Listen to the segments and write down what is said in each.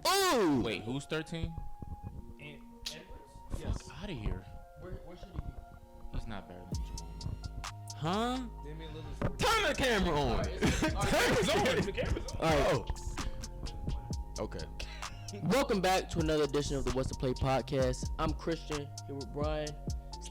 Ooh! Wait, who's 13? Edwards? Yes. Out of here. Where should he be? He's not better than Jrue. Huh? Damian Lillard's Turn the camera on. The camera's on. All right. Okay. Welcome back to another edition of the What's the Play podcast. I'm Christian, here with Brian,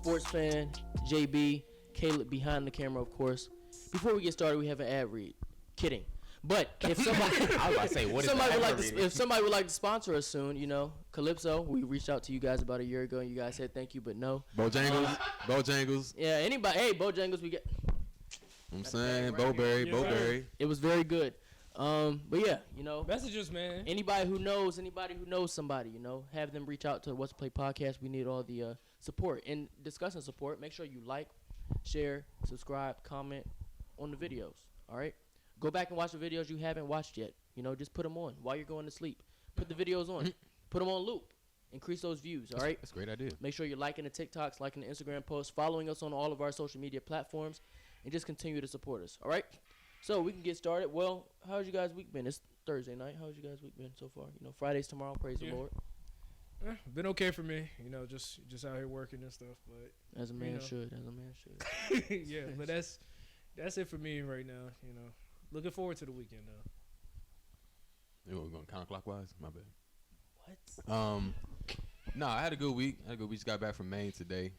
SportsFan, JB, Caleb behind the camera, of course. Before we get started, we have an ad read. Kidding. But if somebody, I was about to say, what is somebody would that? like to, if somebody would like to sponsor us soon, you know, Calypso, we reached out to you guys about a year ago, and you guys said thank you, but no. Bojangles. Yeah, anybody, hey, Bojangles, we get. I'm saying Bowberry. It was very good. But yeah, you know, Messages, man. anybody who knows somebody, you know, have them reach out to the What's the Play podcast. We need all the support. And discussing support, make sure you like, share, subscribe, comment on the videos. All right? Go back and watch the videos you haven't watched yet. You know, just put them on while you're going to sleep. Put the videos on. Put them on loop. Increase those views, all right? That's a great idea. Make sure you're liking the TikToks, liking the Instagram posts, following us on all of our social media platforms, and just continue to support us, all right? So we can get started. Well, how's you guys' week been? It's Thursday night. How's you guys' week been so far? You know, Friday's tomorrow. Praise the Lord. Been okay for me, you know, just out here working and stuff, but As a man should. yeah, but that's it for me right now, you know. Looking forward to the weekend though. We're going counterclockwise? My bad. What? No, I had a good week. Just got back from Maine today.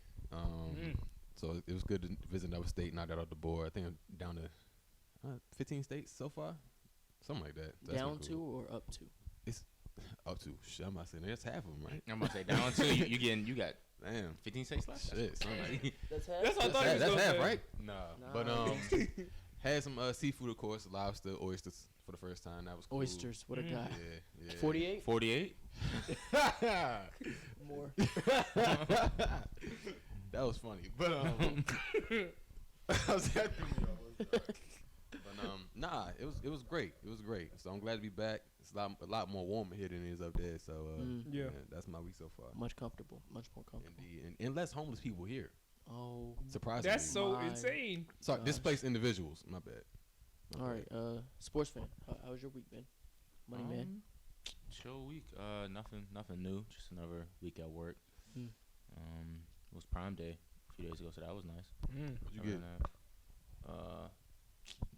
So it was good to visit another state, knock that out the board. I think I'm down to 15 states so far. Something like that. That's Down cool. to or up to? It's up to. Shit, I'm about to say that's half of them, right? I'm about to say down to you got Damn. 15 states left. Shit, something like That's half. That's what I thought you was that's gonna half, say. right? Nah. But had some seafood, of course, lobster, oysters for the first time. That was cool. Oysters. What a guy. Yeah. 48? 48? More. That was funny, but nah, it was great. It was great. So I'm glad to be back. It's a lot more warmer here than it is up there. So yeah, that's my week so far. Much more comfortable. Indeed, and less homeless people here. Oh, Surprisingly. That's so My insane. Sorry, gosh. displaced individuals. My bad. all right. Sports fan, how's your week been? Money man. Chill week. Nothing new. Just another week at work. Mm. It was Prime Day a few days ago, so that was nice. What'd you get?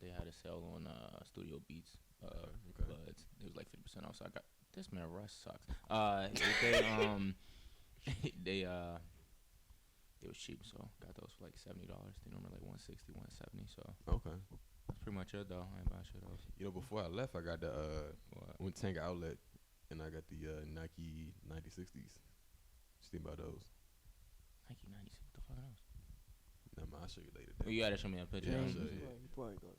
They had a sale on Studio Beats. Okay. But it was like 50% off. So I got this man. Russ sucks. They was cheap, so got those for like $70. They normally like $160, $170. So Okay. that's pretty much it, though. I ain't buying shit else. You know, before I left, I got the went to Tank Outlet, and I got the Nike 9060s. Just think about those. Nike 96. What the fuck else? Nah, man, I'll show you later. Well, you gotta show me a picture. Yeah, of sure, them. yeah. You probably got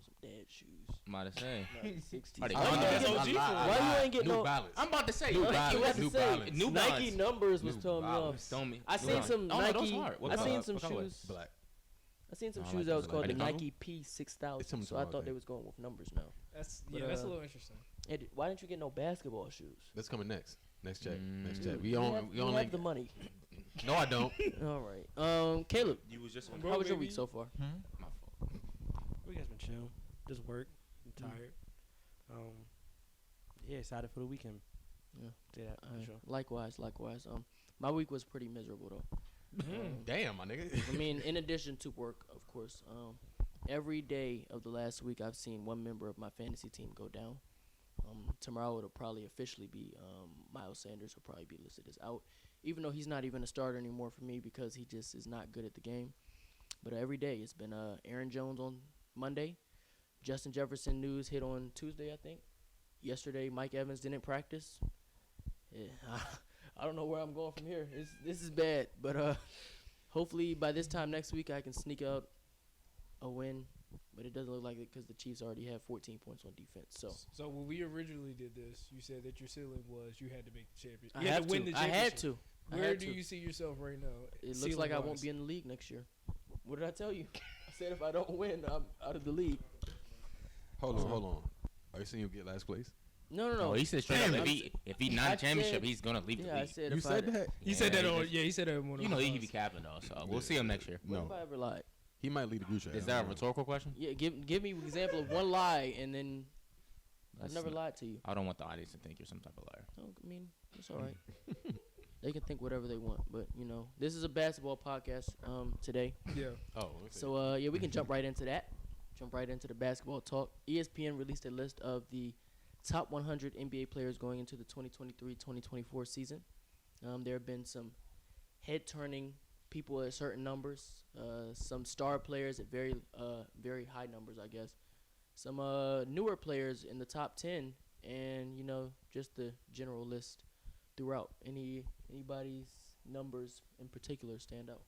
some dad shoes. I'm about to say. 60s. Are they Why gone? you That's ain't OG get- for Why you ain't get New no? Balance. I'm about to say. New like, Balance. you have to New say. Balance. New Nike Balance. numbers was New throwing me off. Balance. Tell me. I seen some Oh, no, those Nike. hard. What I color? seen some What color? shoes. Black. I seen some I shoes like that was those. called the Any color? Nike It's P6000. some So I hard thought they thing. was going with numbers now. That's But, that's a little interesting. Ed, why didn't you get no basketball shoes? That's coming next. Next check. Next Mm. check. We You on. have, We you on. have the money. No, I don't. All right. Caleb, You was just on. Bro, how was your baby. week so far? My fault. We guys been chill, just work. I'm tired. Yeah, excited for the weekend. Yeah. Say that for sure. Likewise. My week was pretty miserable though. Damn, my nigga. I mean, in addition to work, of course. Every day of the last week, I've seen one member of my fantasy team go down. Tomorrow it'll probably officially be Miles Sanders will probably be listed as out, even though he's not even a starter anymore for me because he just is not good at the game. But every day it's been Aaron Jones on Monday, Justin Jefferson news hit on Tuesday, I think. Yesterday Mike Evans didn't practice. Yeah, I don't know where I'm going from here. This is bad, but hopefully by this time next week I can sneak out a win. But it doesn't look like it because the Chiefs already have 14 points on defense. So when we originally did this, you said that your ceiling was you had to make the championship. I have to. I had to. Where do you see yourself right now? It looks like I won't be in the league next year. What did I tell you? I said if I don't win, I'm out of the league. Hold on. Are you saying you'll get last place? No. Oh, he said straight up. If he not a championship, he's gonna leave the Yeah, I league. said You if said I, that? He said that on. Yeah, he said that on one of You know the he podcasts. be capping though, so we'll see him next year. What if I ever lied? He might lead the group chat. Is that a rhetorical question? Yeah, give me an example of one lie and then I've never lied to you. I don't want the audience to think you're some type of liar. No, I mean, it's all right. They can think whatever they want, but this is a basketball podcast today. Yeah. Oh, okay. So we can jump right into that. Jump right into the basketball talk. ESPN released a list of the top 100 NBA players going into the 2023-2024 season. There have been some head-turning people at certain numbers, some star players at very high numbers, I guess. Some newer players in the top 10, and just the general list throughout. Anybody's numbers in particular stand out?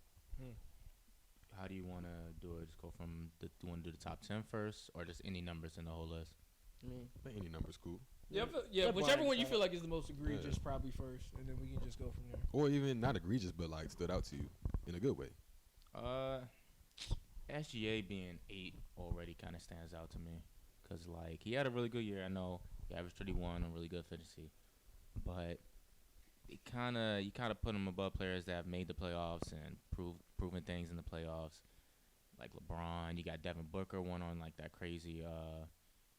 How do you want to do it? Just go from do you want to do the top 10 first, or just any numbers in the whole list? I think any number's cool. Yeah, whichever one you feel like is the most egregious, probably first, and then we can just go from there. Or even not egregious, but like stood out to you in a good way. SGA being 8 already kind of stands out to me, because like he had a really good year. I know he averaged 31 on really good efficiency, but you kind of put him above players that have made the playoffs and proven things in the playoffs, like LeBron. You got Devin Booker won on like that crazy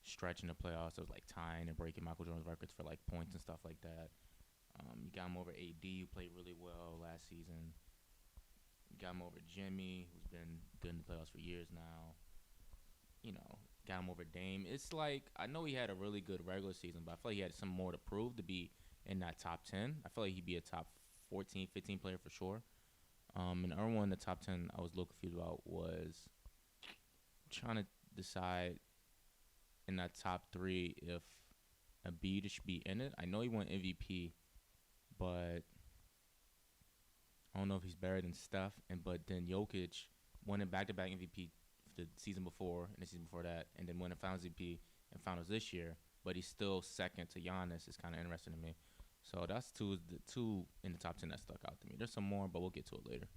stretch in the playoffs. It was like tying and breaking Michael Jordan's records for like points and stuff like that. You got him over AD, who played really well last season. You got him over Jimmy, who's been good in the playoffs for years now. Got him over Dame. It's like, I know he had a really good regular season, but I feel like he had some more to prove to be in that top 10. I feel like he'd be a top 14, 15 player for sure. And the other one in the top 10 I was a little confused about was trying to decide in that top 3 if Embiid should be in it. I know he won MVP, but I don't know if he's better than Steph. But then Jokic won a back-to-back MVP the season before and the season before that, and then won a Finals MVP and Finals this year. But he's still second to Giannis. It's kind of interesting to me. So that's the two in the top 10 that stuck out to me. There's some more, but we'll get to it later.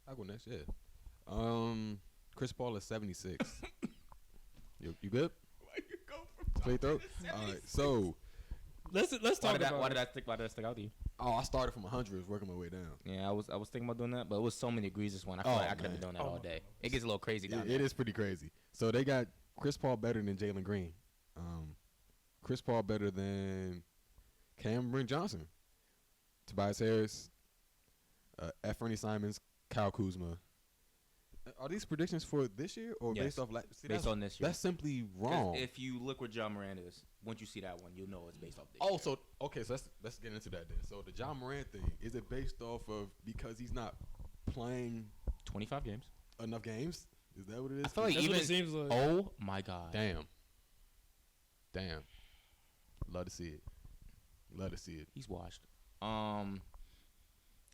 I'll go next. Yeah. Chris Paul is 76. You good? Why you go from Play through. All right. So Let's talk about why did that stick out to you? I started from 100, was working my way down. Yeah, I was thinking about doing that, but it was so many egregious one. I feel like I could have been doing that all day. It gets a little crazy down there. It is pretty crazy. So they got Chris Paul better than Jalen Green. Chris Paul better than Cameron Johnson, Tobias Harris, F. Ernie Simons, Kyle Kuzma. Are these predictions for this year or Yes. based off Based on this year. That's simply wrong. If you look where John Moran is, once you see that one, you'll know it's based off this Oh, year. so okay, so let's get into that then. So the John Moran thing, is it based off of because he's not playing 25 games. enough games? Is that what it is? I feel like That's what even it seems like. oh my god. Damn. Love to see it. He's washed.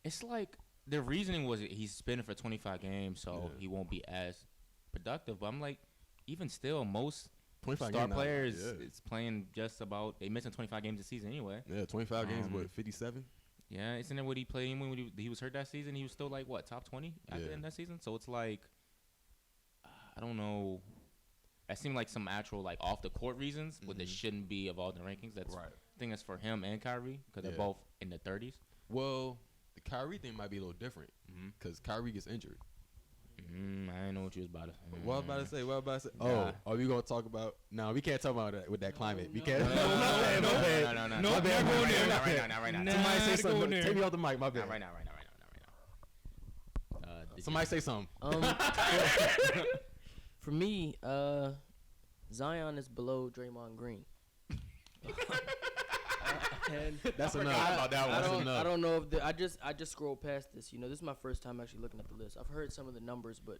It's like the reasoning was he's spinning for 25 games, so he won't be as productive. But I'm like, even still, most 25 star game now, players yeah. is playing just about. They missing 25 games this season anyway. Yeah, 25 games, what, 57? Yeah, isn't that what he played when he was hurt that season? He was still like what, top 20 at the end of that season. So it's like, I don't know. That seemed like some actual like off the court reasons, but that shouldn't be involved in the rankings. That's Right. I think that's for him and Kyrie because they're both in the 30s. Well, the Kyrie thing might be a little different because Kyrie gets injured. I didn't know what you was about to. What I was about to say? Nah. Are we gonna talk about? No, we can't talk about that with that climate. We can't. No, No, not right now. Somebody say Nah, something. go there. Take me off the mic. My bad. Not right now. Somebody say something. For me, Zion is below Draymond Green. And That's enough. I don't know if I just scrolled past this. This is my first time actually looking at the list. I've heard some of the numbers, but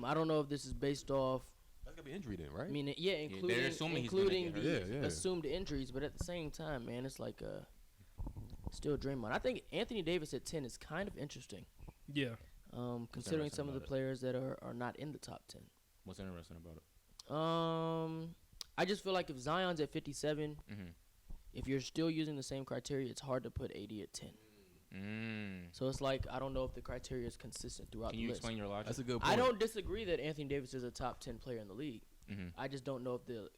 I don't know if this is based off. That's gonna be injury then, right? I mean, they're assuming he's gonna including get the hurt. assumed injuries, but at the same time, man, it's like still Draymond. I think Anthony Davis at 10 is kind of interesting. Yeah. Considering interesting some of the about it? players that are not in the top 10. What's interesting about it? I just feel like if Zion's at 57, Mm-hmm. if you're still using the same criteria, it's hard to put AD at 10. So it's like I don't know if the criteria is consistent throughout Can the you list. explain your logic? That's a good point. I don't disagree that Anthony Davis is a top 10 player in the league. Mm-hmm. I just don't know if the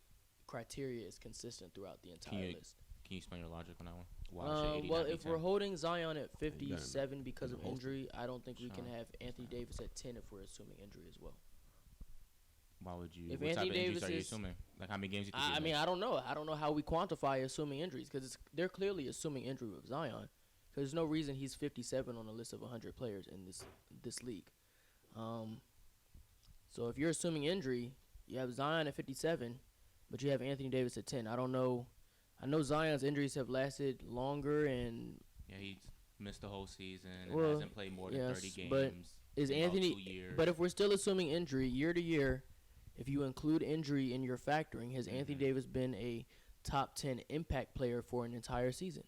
criteria is consistent throughout the entire list. Can you explain your logic on that one? Why should AD Well, not be if 10? we're holding Zion at 57 because of hold him. injury, I don't think we can Sure. have Anthony Davis at 10 if we're assuming injury as well. Why would you? If What type Anthony of injuries Davis are you is- assuming? Like how many games you think? I mean, I don't know. I don't know how we quantify assuming injuries because they're clearly assuming injury with Zion. Because there's no reason he's 57 on a list of 100 players in this league. So if you're assuming injury, you have Zion at 57, but you have Anthony Davis at 10. I don't know. I know Zion's injuries have lasted longer, and Yeah, he's missed the whole season and Well, hasn't played more than yes, 30 games. but is in about Anthony? 2 years. But if we're still assuming injury year to year, if you include injury in your factoring, has Anthony Davis been a top 10 impact player for an entire season?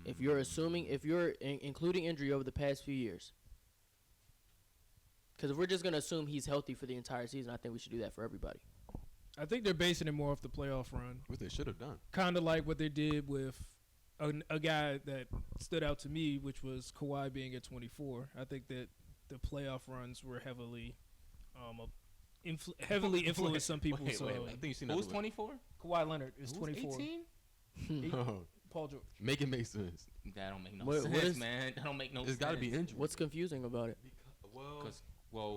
If you're assuming, if you're including injury over the past few years, because if we're just gonna assume he's healthy for the entire season, I think we should do that for everybody. I think they're basing it more off the playoff run, What they should have done. kind of like what they did with a guy that stood out to me, which was Kawhi being at 24. I think that the playoff runs were heavily influenced some people. Wait, so I think you seen Who's that. 24? Kawhi Leonard is Who's 24. 18? Paul George. Make it make sense. That don't make no What sense, is- man. That don't make no There's sense. got to be injury. What's confusing about it? Well,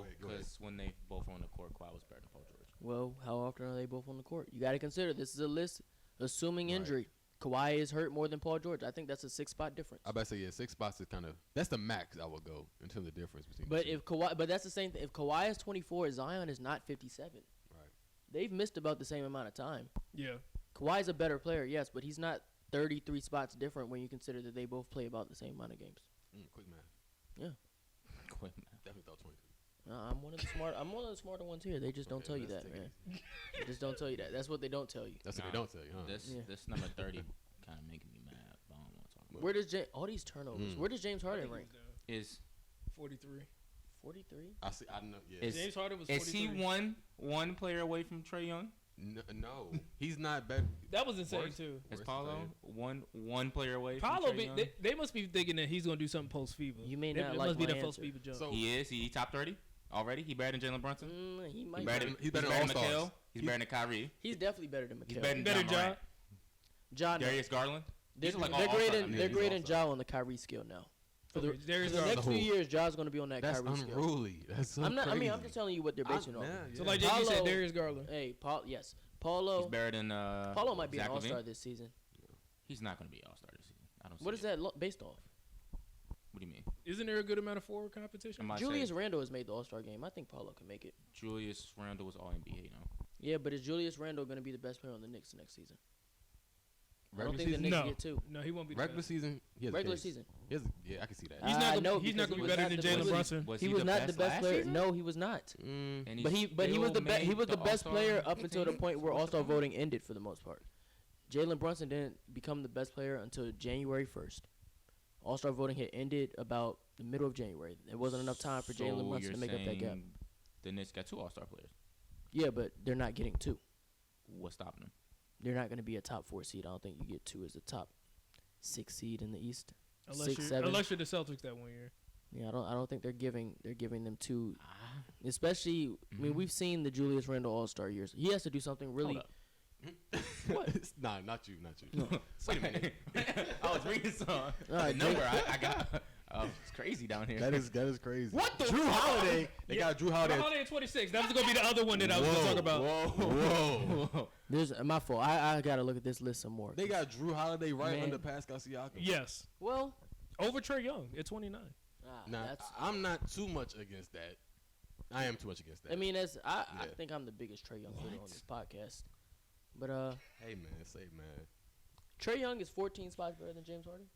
Wait, go ahead. Because when they both were on the court, Kawhi was better than Paul George. Well, how often are they both on the court? You got to consider this is a list assuming Right. injury. Kawhi is hurt more than Paul George. I think that's a 6-spot difference. I about to say, yeah, 6 spots is kind of, that's the max I would go in terms of the difference between But the two. if Kawhi, but that's the same thing. If Kawhi is 24, Zion is not 57. Right. They've missed about the same amount of time. Yeah. Kawhi's a better player, yes, but he's not 33 spots different when you consider that they both play about the same amount of games. Quick math. Quick, man. Definitely thought 22. I'm one of the smarter ones here. They just don't tell you let's that, take man. it They just don't tell you that. That's what they don't tell you. That's what Nah, they don't tell you, huh? This Yeah. this number 30 kind of making me mad. But I don't want to talk about Where does all these turnovers? Mm. Where does James Harden rank? it. Is 43. 43. I see. I know. Yeah. Is- James Harden was is 43. he one player away from Trae Young? No, he's not better. That was insane, Worse. too. Is Worse Paulo one player away Paulo, from Trae Young? they must be thinking that he's going to do something post-FIBA. You may They- not it like must be my the first answer. FIBA jump. So He is. He top 30 already. He better than Jalen Brunson. He He's might. better than He's better than Mikal. All-Stars. He's better than Kyrie. He's definitely better than He's Mikal. better than Better John job. Morant. John. Darius Garland. They're, These are like they're all great all-star. in Yeah, they're he's great in all-star. Ja on the Kyrie scale now. For Okay, the, Darius for the Garland. next few years, Ja's going to be on that That's Kyrie scale. unruly. That's so I'm not. I mean, I'm crazy. just telling you what they're basing it on. So, like JD said, Paulo- Darius Garland. Hey, yes, He's Paulo. better than Paulo might be Zach an All-Star LaVine. this season. He's not going to be an All-Star this season. I don't. What see is it. that based off? What do you mean? Isn't there a good amount of forward competition? Am I Julius saying Randle has made the All-Star game. I think Paulo can make it. Julius Randle was All NBA now. Yeah, but is Julius Randle going to be the best player on the Knicks next season? I don't Regular think the season. Knicks No. get two. No, he won't be the Regular best. season. He has a Regular case. season. He has a- yeah, I can see that. He's not no, gonna, he's not because going to he be was better not than the Jalen best- Brunson. Was He he was the not the best best last player. season? No, he was not. And But he was still the best. He made was the best All-Star player up until the 15? point where What's All-Star the- voting ended for the most part. Jalen Brunson didn't become the best player until January 1st. All-Star voting had ended about the middle of January. There wasn't enough time for Jalen So Brunson you're to make up that gap. saying The Knicks got 2 All-Star players. Yeah, but they're not getting two. What's stopping them? They're not going to be a top 4 seed. I don't think you get two as a top 6 seed in the East. Unless 6, you're, 7. unless you're the Celtics that 1 year. Yeah, I don't think they're giving them two. Especially, I mean, we've seen the Julius Randle All-Star years. He has to do something really. Hold up. What? Nah, not you. Wait a minute. I was reading some right, number I got. It's crazy down here. That is crazy. What the Jrue fuck? Holiday? They got Jrue Holiday. Holiday at 26. That was going to be the other one that I was going to talk about. Whoa. There's my fault. I got to look at this list some more. They got Jrue Holiday right Man. under Pascal Siakam. Yes. Well, Over Trae Young at 29. Nah, that's. I'm not too much against that. I am too much against that. I mean, I Yeah. think I'm the biggest Trae Young hater on What? this podcast. But hey man, say man. Trae Young is 14 spots better than James Harden.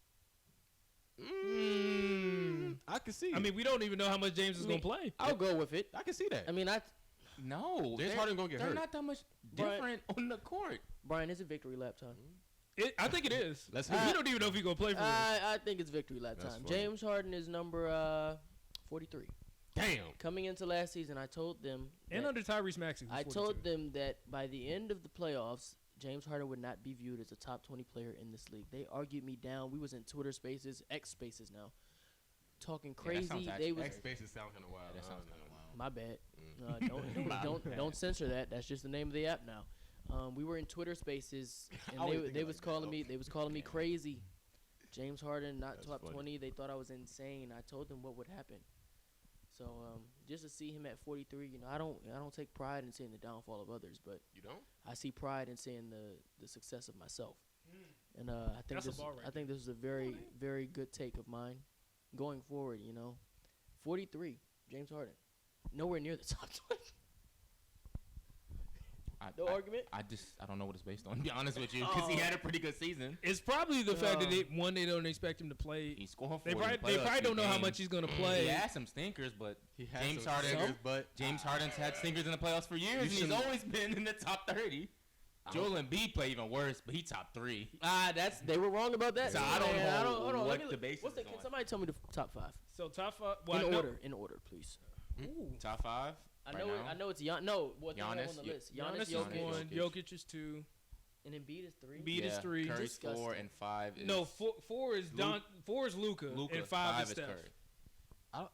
I can see. I mean, we don't even know how much James is I going mean, to play. I'll go with it. I can see that. I mean, No, James they're- Harden gonna get they're hurt. not that much But- different on the court. Brian, is it victory lap time? I think it is. Let's Because hear we it. don't even know if he's going to play for us. I think it's victory lap That's time. funny. James Harden is number 43. Damn. Coming into last season, I told them. And that- under Tyrese Maxey. I told them that by the end of the playoffs, James Harden would not be viewed as a top 20 player in this league. They argued me down. We was in Twitter Spaces, X Spaces now, talking Yeah, that crazy. sounds they was X spaces sound kind of wild. That sounds kind of wild. my bad. Mm. Don't censor that. That's just the name of the app now. We were in Twitter Spaces, I and always they think they like was that, calling though. me. They was calling me crazy. James Harden not That's top funny. 20. They thought I was insane. I told them what would happen. So just to see him at 43, you know, I don't take pride in seeing the downfall of others, but You don't? I see pride in seeing the success of myself. And I think That's a bar right I think this is a very very good take of mine going forward. You know, 43, James Harden, nowhere near the top 20. No argument. I don't know what it's based on. To be honest with you, because he had a pretty good season. It's probably the fact that they don't expect him to play. He scored 40 They probably don't know how much he's gonna play. He has some stinkers, but James James Harden's had stinkers in the playoffs for years, and he's always been in the top 30. Joel Embiid played even worse, but he top 3. They were wrong about that. So I don't know hold on, what the basis is Can on. somebody tell me the top 5? So top 5 In order, please. Ooh. Top 5. I know it's Giannis. No, what they have Giannis, on the list? Giannis is Jokic, 1, Jokic is 2, and Embiid is 3. Embiid is 3. Curry's 4 Disgusting. and 5 is No, 4 is Luka, and 5 is Steph. Curry.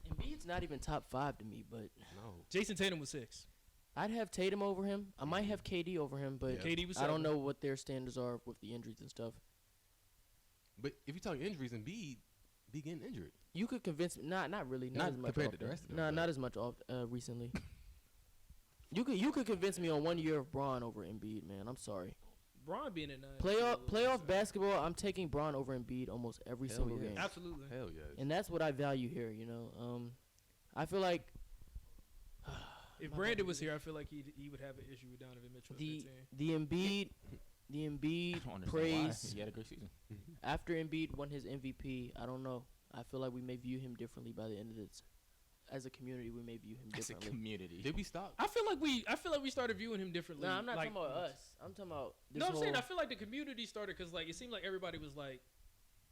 Embiid's not even top 5 to me, but No. Jason Tatum was 6. I'd have Tatum over him. I might have KD over him, but KD was I 7. don't know what their standards are with the injuries and stuff. But if you're talking injuries, Embiid be getting injured. You could convince me. Not really. Not as much compared to often. the rest of them, No, but- not as much recently. You could convince me on 1 year of Braun over Embiid, man. I'm sorry. Braun being at 9. Playoff basketball, I'm taking Braun over Embiid almost every Hell single yeah. game. Absolutely. Hell yes. And that's what I value here, you know. I feel like If Brandon was here, I feel like he would have an issue with Donovan Mitchell. the Embiid I don't understand praise why. He had a great season. after Embiid won his MVP. I don't know. I feel like we may view him differently by the end of this. As a community, we may view him As a differently. community. Did we stop? I feel like we started viewing him differently. No, I'm not like, talking about us. I'm talking about this No, I'm saying I whole feel like the community started because like it seemed like everybody was like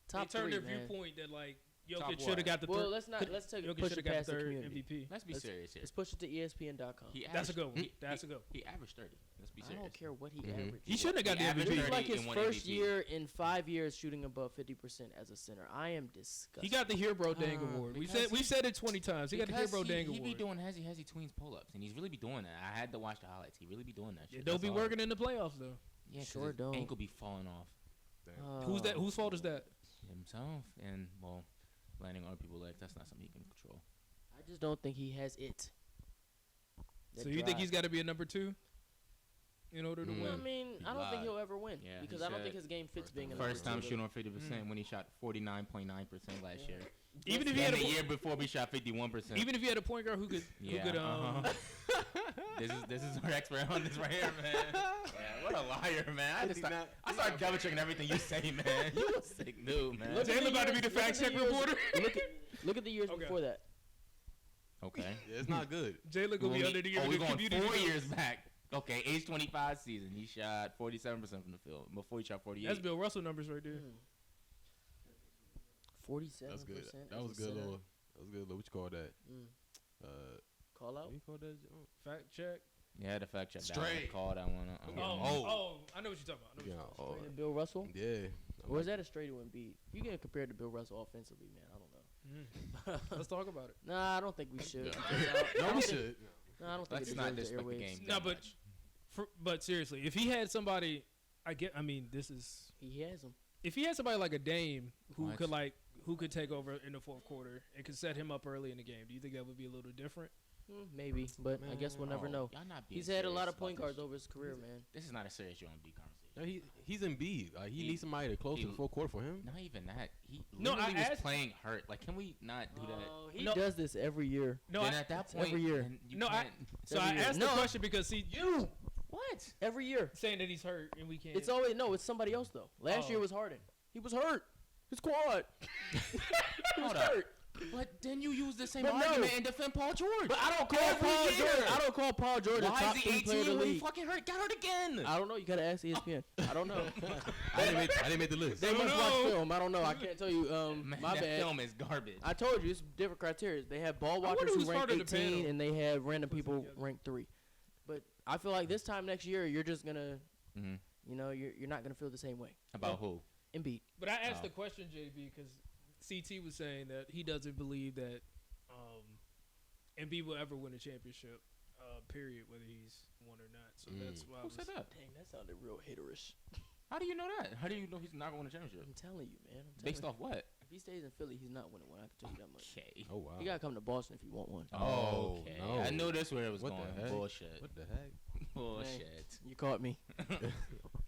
top they turned 3, their man. viewpoint that like Top Jokic should have what? got the Well, third. let's take Jokic push should it have got past the the third community. MVP. Let's be serious here. Let's push it to ESPN.com. That's a good one. He- That's he- a good one. He averaged 30. Let's be I serious. don't care what he Mhm. averaged. He shouldn't have got He the averaged This MVP. is 30 like his and won first MVP. year in 5 years shooting above 50% as a center. I am disgusted. He got the Hero Dang Award. We because said it 20 times. He got the Because Hero Dang he be Award. doing hezzy tweens pull-ups, and he's really be doing that. I had to watch the highlights. He really be doing that Yeah, shit. they'll That's be all. working in the playoffs though. Yeah, 'cause Sure his don't. ankle be falling off Who's that? Whose fault is that? himself, and well, landing on people's legs. That's not something he can control. I just don't think he has it. So you think he's got to be a number 2 in order to Mm. I win? mean, He I don't think lied. he'll ever win Yeah, because he I don't said think his game fits first being a time. number First time 2. shooting on 50% when he shot 49.9% last year. Even if he And had the a year before, we shot 51%. even if he had a point guard who could This is our expert on this right here, man. Yeah, what a liar, man. I started double checking everything you say, man. You a sick dude, man. Look at Jalen the about to be years- the fact check years- reporter. Look at the years Okay. before that. Okay. Yeah, it's not good. Jalen gonna be under the year we're the going community. 4 notes. years back. Okay, age 25 season. He shot 47% from the field. Before he shot 48. That's Bill Russell numbers right there. 47%. That's good. as That was a good center. little. That was good little. What you call that? Call out. What you call that? Fact check. Yeah, the fact check that one. Straight. Call that one. I know what you're talking about. Yeah. Oh, Straight to Bill Russell. yeah. Or is that a straight to Embiid? You get compared to Bill Russell offensively, man. I don't know. Let's talk about it. Nah, I don't think we should. Yeah. because I No, don't we think- should. Nah, I don't think Let's it not deserves the disrespect the airwaves. game. No, that but much. but seriously, if he had somebody, I mean, this is He has him. if he had somebody like a Dame who What? could take over in the fourth quarter and could set him up early in the game. Do you think that would be a little different? Maybe, but I guess we'll never know. Y'all not being He's had a lot serious of point about guards this. over his career, man. This is not a serious UMB conversation. No, he's Embiid. Like, he He- needs somebody to close he- to the full court for him. Not even that. He No, literally I was asked- playing hurt. Like, can we not do that? Oh, he No. does this every year. No, Then I, at that it's point, every year. then you No, I- can't. so I every year. asked the No. question because see You What? every year. saying that he's hurt and we can't. It's always it's somebody else though. Last Oh. year was Harden. He was hurt. His quad. He was Hold up. hurt. But then you use the same But no. argument and defend Paul George. But I don't call Every Paul year. George. I don't call Paul George a Why top is he 3 player of 18 the when he league. fucking hurt? Got hurt again. I don't know. You gotta ask ESPN. I don't know. I didn't make the list. They don't must watch know. film. I don't know. I can't tell you. Man, My that bad. film is garbage. I told you it's different criteria. They have ball I wonder watchers who who's rank part of the 18, panel. and they have random Puts it people together. ranked 3. But I feel like this time next year, you're just gonna, Mhm. you're not gonna feel the same way. About who? Embiid. But I asked Oh. the question, JB, because CT was saying that he doesn't believe that Embiid will ever win a championship. Period, whether he's won or not. So that's why I Who was said that? Dang, that sounded real haterish. How do you know that? How do you know he's not going to win a championship? I'm telling you, man. I'm telling Based you. off what? he stays in Philly, he's not winning one. I can tell you that much. Okay. Oh wow. He gotta come to Boston if you want one. Oh, okay. no. I knew this where it was What the going. heck? Bullshit. What the heck? Bullshit. You caught me.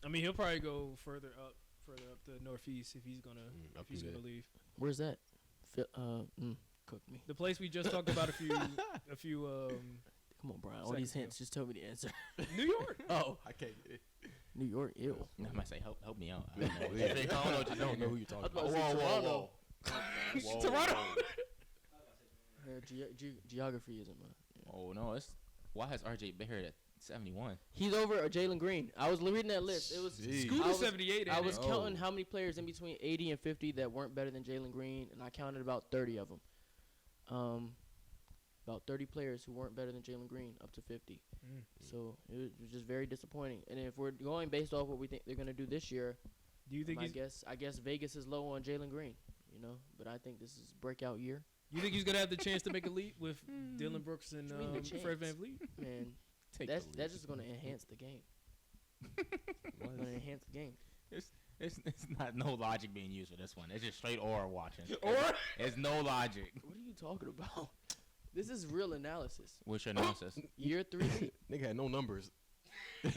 I mean, he'll probably go further up the northeast if he's gonna Up if he's there. gonna leave. Where's that? Cooked me. The place we just talked about a few Come on, Brian. All these Seconds ago. hints. Just tell me the answer. New York. Oh, I can't get it. New York. Ew. I might say, help me out. Yeah, I yeah. don't know what I you're don't know doing. who you're talking I was about. about to say Toronto. Whoa. Toronto. Geography isn't mine. Oh no, why has RJ Barrett at 71? He's over Jalen Green. I was reading that list. It was Jeez. Scooter I was- 78. I ain't was it? counting how many players in between 80 and 50 that weren't better than Jalen Green, and I counted about 30 of them. About 30 players who weren't better than Jalen Green up to 50. So it was just very disappointing. And if we're going based off what we think they're going to do this year, Do you think I guess Vegas is low on Jalen Green, but I think this is breakout year. you think he's gonna have the chance to make a leap with Dylan Brooks and What do you mean the Fred chance? VanVleet? Man, Take that's just going to enhance the game. Going to enhance the game. It's not no logic being used for this one. It's just straight aura watching. Or It's no logic. What are you talking about? This is real analysis. What's your analysis? Year 3. Nigga had no numbers.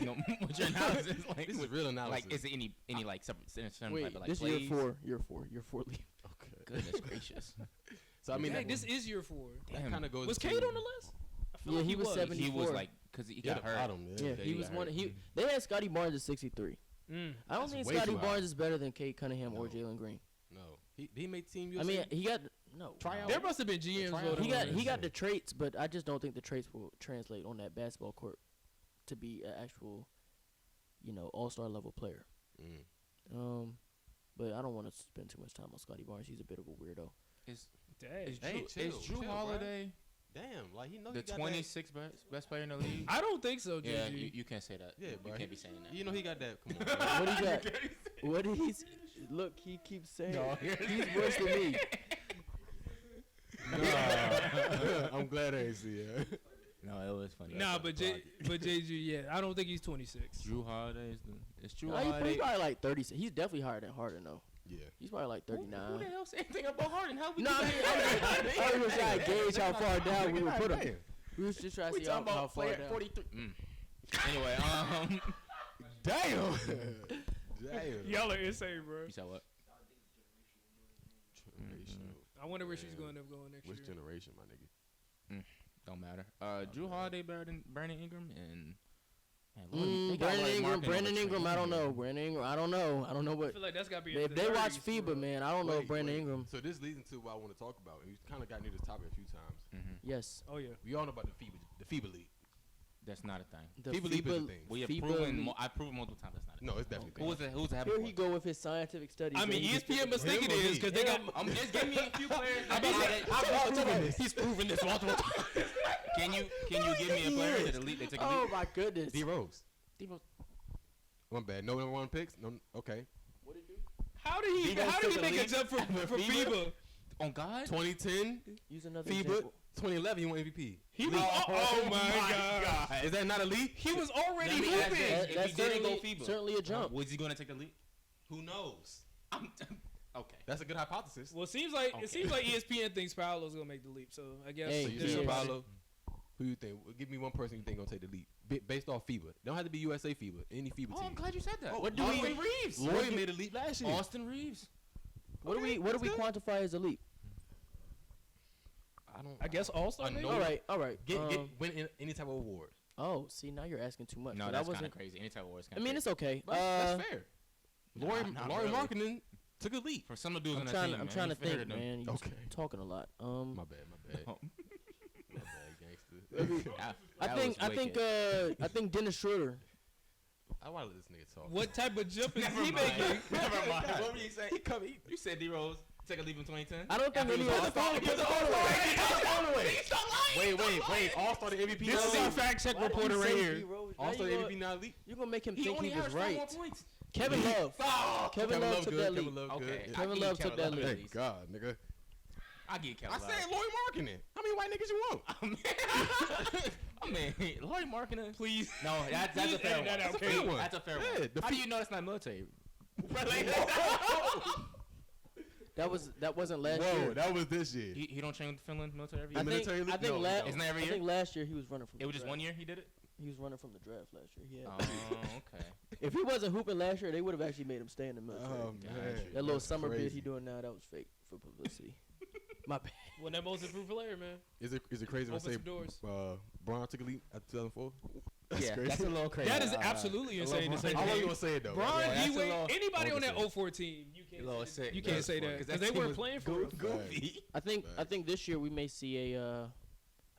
No, what's your analysis? Like, This is real analysis. like, is it any like separate Wait, type of like this plays? year 4 leave. Okay. Goodness gracious. So I mean, Dang, that, this is year 4. that Damn. kind of goes. Was to- Cade on the list? I feel Yeah, like he was 70. He was 74. like, because he Yeah, got the hurt. bottom, Yeah, Yeah, he he was got one. hurt. They had Scotty Barnes at 63. I don't That's think way Scotty too high. Barnes is better than Cade Cunningham or No. Jalen Green. No, he made Team USA. I mean, he got no. Tryout. There must have been GMs Tryout. voting He on got this. he got the traits, but I just don't think the traits will translate on that basketball court to be an actual, all-star level player. But I don't want to spend too much time on Scotty Barnes. He's a bit of a weirdo. Dang. Hey, Is chill, Jrue chill, Holiday Damn, like he know the he got 26th best player in the league? I don't think so, JG. Yeah, you can't say that. Yeah, you bro. can't be saying that. that. You know he got that. Come on. Man. What he got? What did he? Look, he keeps saying he's worse than me. Nah. I'm glad I ain't see it. No, it was funny. Nah, but JG, yeah, I don't think he's 26. Jrue Holiday is Jrue Nah, he's Holiday. probably like 30. He's definitely higher than Harden though. Yeah. He's probably like 39. Who the hell said anything about Harden? How we No, I mean, I was trying to gauge how far down we would put him. Damn. We was just trying to We see how talking far about player down. 43. Anyway, Damn. Damn. Y'all are insane, bro. you said what? Generation. I wonder where she's Man. going to end up going next Which year. generation, my nigga? Don't matter. Jrue Holiday better than Brandon Ingram and. Man, they got Brandon Lloyd Ingram. Markin Brandon over Ingram. Trey I don't Young. know. Brandon Ingram. I don't know. I don't know I what. feel like that's got to be If in they the watch 30s for- FIBA, man, I don't know Brandon Ingram. So this leads into what I want to talk about. And we kind of got near this topic a few times. Yes. Oh, yeah. We all know about the FIBA league. That's not a thing. The FIBA league is a thing. We have FIBA proven. league. I've proven multiple times that's not a thing. No, it's definitely. Who's the happy Here point? he go with his scientific studies. I mean, that he just ESPN did. must think it Him or is me? because they got. Just give me a few players. He's proven this multiple times. Can you give me a player that elite they take a Oh lead? my goodness. D Rose. One bad. No number one picks. No. Okay. How did he D-Rose took the make a lead jump from FIBA? On God? 2010 Use another FIBA. example. 2011 he won MVP. He was. Oh my God. Is that not elite? He was already Let me ask hooping. this. If That's he didn't go certainly, FIBA, certainly a jump. was he going to take the lead? Who knows? Okay. That's a good hypothesis. Well, it seems like Okay. ESPN thinks Paolo's gonna make the leap. So I guess. Hey, So you there's say some- yeah. Paolo? Who you think? Give me one person you think gonna take the lead based off FIBA. Don't have to be USA FIBA. Any FIBA Oh, I'm team. glad you said that. Oh, What do we- Austin Reeves? Lloyd made a leap last year. Austin Reeves. What do we that's good. quantify as elite? I don't. I guess All Star. I know- All right. Win any type of award. Oh, see, now you're asking too much. No, So that's that kind of wasn't. crazy. Any type of war is I kind of mean, it's okay. That's fair. Laurie not Laurie really. Markkinen took a leap. For some of the dudes I'm on trying. that team, I'm trying to he's better think, than them. man. You Okay. talking a lot. My bad. My bad, gangster. I think Dennis Schroeder. I want to let this nigga talk. What type of jump is Never he mind. making? Never mind. What were you saying? You said D Rose take a leap in 2010. I don't think any of Wait. All-Star the MVP. This is our fact check reporter right here. All-Star the MVP not elite. You're gonna make him He think only he was averaged 4 right. more points. Kevin Love. Oh, Kevin Love took that lead. Kevin Love good. Okay. Yeah. Kevin I Love give took that Kevin lead. Love Thank God, nigga. I get Kevin I Love. said Laurie Markkinen. How many white niggas you want? I mean, Laurie Markkinen. Please. No, that's a fair one. that out, That's a okay. fair one. That's a fair Yeah, one. the How do you know that's not military? That wasn't last Whoa, year. that was this year. He don't train with Finland military every I year. military think, league? I think, No, la- no. Isn't that every I year? think last year he was running from. It was just the 1 draft. year he did it. He was running from the draft last year. He had Oh, okay. if he wasn't hooping last year, they would have actually made him stay in the military. Oh Gotcha. man, that little that's summer bid crazy. he doing now, that was fake for publicity. My bad. When that most improved player, man. Is it crazy to Open say some doors. Braun took a leap at 2004? Yeah, crazy. that's a little crazy. That is absolutely insane to say. I wasn't gonna say it though. Brian, Yeah, that's a little anybody on that overstated. 04 team, you A little can't sick. you can't That's say funny. that 'Cause because that they team weren't was playing for it. goofy. I think Facts. this year we may see a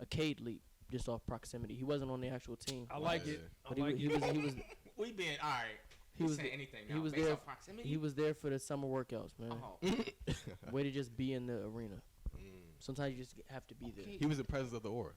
Cade leap just off proximity. He wasn't on the actual team, I like Yeah. it. I but like he it. was We been all right. he was saying anything now. he was based there- off proximity. he was there for the summer workouts, man. Oh, Way to just be in the arena. Mm. Sometimes you just have to be there. Okay. He was in presence of the aura.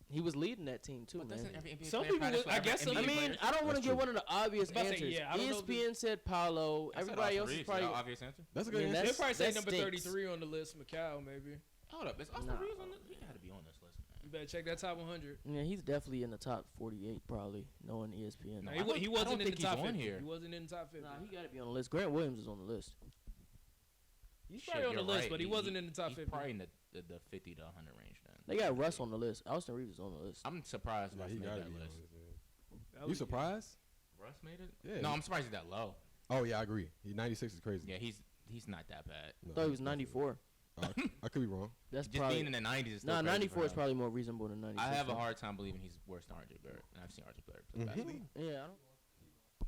He was leading that team too, but man. doesn't every NBA Some player people practice would- with I every guess some- NBA I mean, players? I don't want to That's get true. one of the obvious I was about to say, answers. yeah, I don't know ESPN said Paolo. I said Everybody Austin else is Reeves. probably. Is that an obvious answer. That's a I good mean, answer. They'd probably say that number stinks. 33 on the list, Macau maybe. Hold up, is Austin Nah. Reeves on this? He got to be on this list, man. You better check that top 100. Yeah, he's definitely in the top 48, probably, knowing ESPN. Nah, I he, don't- he I wasn't don't in think the he's top on 50. here. He wasn't in the top 50. Nah, he got to be on the list. Grant Williams is on the list. He's Shit, probably on the you're list, right. but he wasn't in the top He's 50. probably in the 50 to 100 range then. They got Russ on the list. Austin Reeves is on the list. I'm surprised Yeah, Russ he made gotta that be on list. this, yeah. That You was- surprised? Russ made it? Yeah. No, I'm surprised he's that low. Oh yeah, I agree. 96 is crazy. Yeah, he's not that bad. No, I thought he was he's 94. I could be wrong. That's Just probably. being in the 90s is still Nah, crazy 94 for is him. probably more reasonable than 96. I have a though. hard time believing he's worse than RJ Barrett, and I've seen RJ Barrett play Mhm. basketball. Yeah, I don't.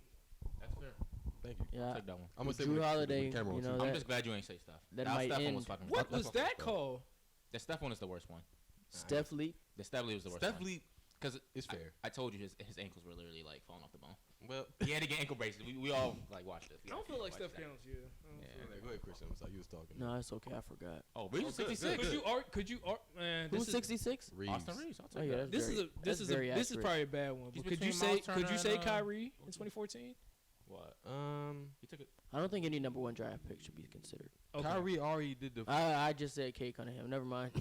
That's fair. Thank you. Yeah, Take that one. I'm gonna say Jrue with Holiday, the camera on you know, too. I'm that- just glad you ain't say stuff. that Steph might one end- was fucking. What That's was what- that that's call? The Steph one is the worst one. Steph Lee. The Steph Lee was the worst Steph one. Lee Because is fair. I told you his ankles were literally like falling off the bone. Well, He had to get ankle braces. We all like watched this. I don't feel like Watched Steph that. counts. Yeah. I don't Yeah. feel like go ahead, Christian. I'm sorry, you was talking. No, it's okay. I forgot. Oh, Reeves is Oh, good, 66. good. Could you man? Who's This is 66? Reeves. Austin Reeves. I'll Oh take yeah, that. that's this is very, a this that's is very a this is accurate. probably a bad one. He's But could you between Miles say could you Turner say and, Kyrie in 2014? What? He took it. I don't think any number one draft pick should be considered. Okay. Kyrie already did the. I just said Kate Cunningham. Never mind.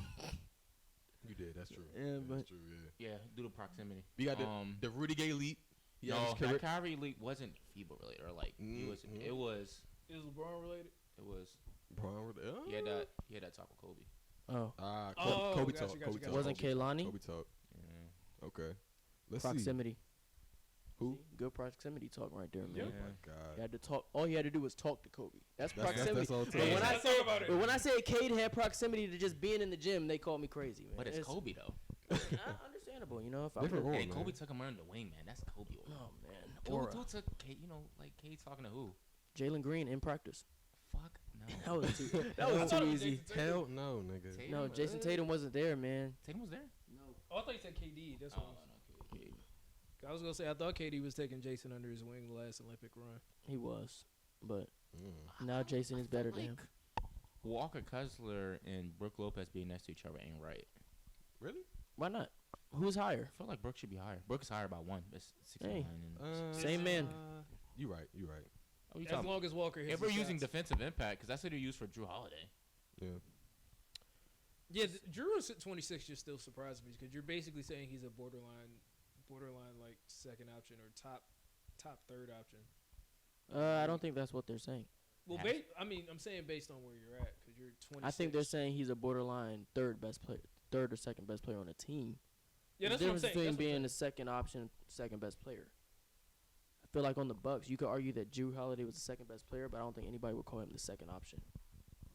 You did. That's true. Yeah, but- that's true. Yeah. Yeah, due to proximity. You got the Rudy Gay leap. He had No, his career- that Kyrie league wasn't FIBA related, or like he was. Mhm. It was. Is LeBron related? It was. Braun, He had that. He had that talk with Kobe. Oh, Oh, Kobe gotcha, talk. gotcha, Kobe gotcha. talk. wasn't Kaylani? Kobe talk. Yeah. Okay. Let's see. Proximity. Who? See? Good proximity talk right there, man. Yeah. Oh Yeah. my He God. had to talk. All he had to do was talk to Kobe. That's That's proximity. all it But takes. when I Let's say talk about it. but when I say Cade had proximity to just being in the gym, they call me crazy, man. But it's Kobe though. Understandable, you know. If I Different would've- role. And man. Kobe took him under the wing, man. That's Kobe. Oh man, Kobe aura. took Kate. You know, like Kate's talking to who? Jalen Green in practice. Fuck no. That was too. I That was thought too it was easy. Jason Tatum. Hell no, nigga. Tatum? No, Jason Tatum wasn't there, man. Tatum was there. Oh, I thought you said KD. That's what I was gonna say. I thought KD was taking Jason under his wing the last Olympic run. He was, but Mm. now Jason is better than him. Walker Kessler and Brooke Lopez being next to each other ain't right. Really? Why not? Who's higher? I feel like Brooke should be higher. Brooke is higher by one. It's 69. And Same man. You right. You right. oh, you As talking? long as Walker hits If we're his using shots. defensive impact, because that's what they use for Jrue Holiday. Yeah. Yeah, Jrue is at 26 just still surprises me because you're basically saying he's a borderline like second option or top third option. I don't think that's what they're saying. Well, Has- I'm saying based on where you're at because you're 26. I think they're saying he's a borderline third or second best player on a team. Yeah, There's that's what I'm a difference saying. between That's what I'm being the second option, second best player. I feel like on the Bucks, you could argue that Jrue Holiday was the second best player, but I don't think anybody would call him the second option.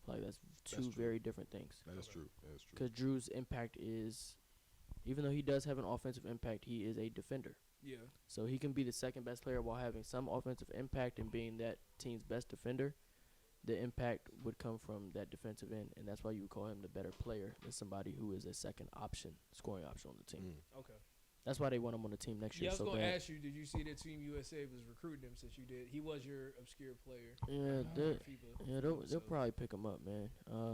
Like that's two true. very different things. That is true. That is true. Because Drew's impact is, even though he does have an offensive impact, he is a defender. Yeah. So he can be the second best player while having some offensive impact and being that team's best defender. The impact would come from that defensive end, and that's why you would call him the better player than somebody who is a second option, scoring option on the team. Okay. That's why they want him on the team next Yeah, year I was so gonna bad. ask you, did you see that Team USA was recruiting him since you did? He was your obscure player. Yeah, for they're- FIBA. yeah, they'll So- probably pick him up, man.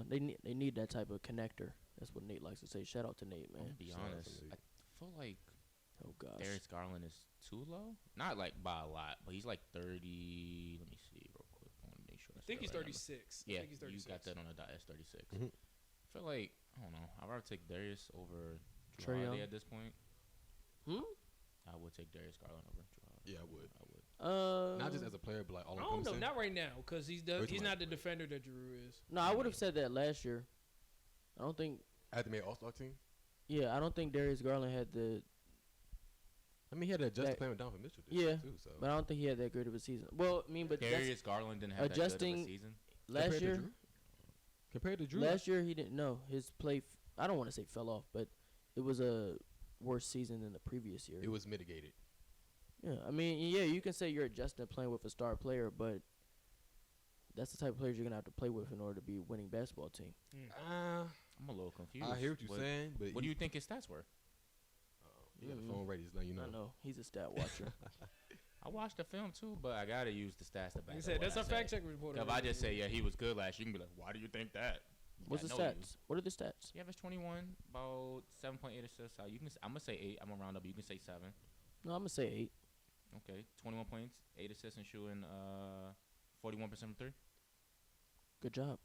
They need that type of connector. That's what Nate likes to say. Shout out to Nate, I'm gonna man. be Shout out to honest. Nate. I feel like Oh gosh. Darius Garland is too low. Not like by a lot, but he's like 30. Let me see real quick. I want to make sure. I think he's the right number. 36. Yeah, I think he's 36. you got that on the dot. S36. Mhm. I feel like I don't know. I'd rather take Darius over Trae Jrue Holiday Young? at this point. Hmm? I would take Darius Garland over Jrue Holiday. Yeah, I would. I would. Not just as a player, but like all I don't know, encompassing. not right now, because he's Which not one? the defender that Jrue is. No, I would have said that last year. I don't think. Had to make All-Star team. Yeah, I don't think Darius Garland had the. I mean, he had to adjust to That- playing with Donovan Mitchell. Yeah, too. So but I don't think he had that great of a season. Well, I mean, but Darius Garland didn't have adjusting- that good of a season. last Compared to year, Jrue? Compared to Jrue, last year he didn't know his play. I don't want to say fell off, but it was a worse season than the previous year. it was mitigated. Yeah, I mean, yeah, you can say you're adjusting to playing with a star player, but that's the type of players you're gonna have to play with in order to be a winning basketball team. I'm a little confused. I hear what you're saying, but What do you think his stats were? You got the phone ready, so you know. I know he's a stat watcher. I watched the film too, but I gotta use the stats to back He up said what that's I our say. fact check reporter. If I just say, yeah, he was good last year, you can be like, why do you think that? What's the I know you. stats? What are the stats? He averaged 21, about 7.8 assists. You can. I'm gonna say 8. I'm gonna round up. You can say 7. No, I'm gonna say 8. Okay, 21 points, 8 assists, and shooting 41% from 3. Good job.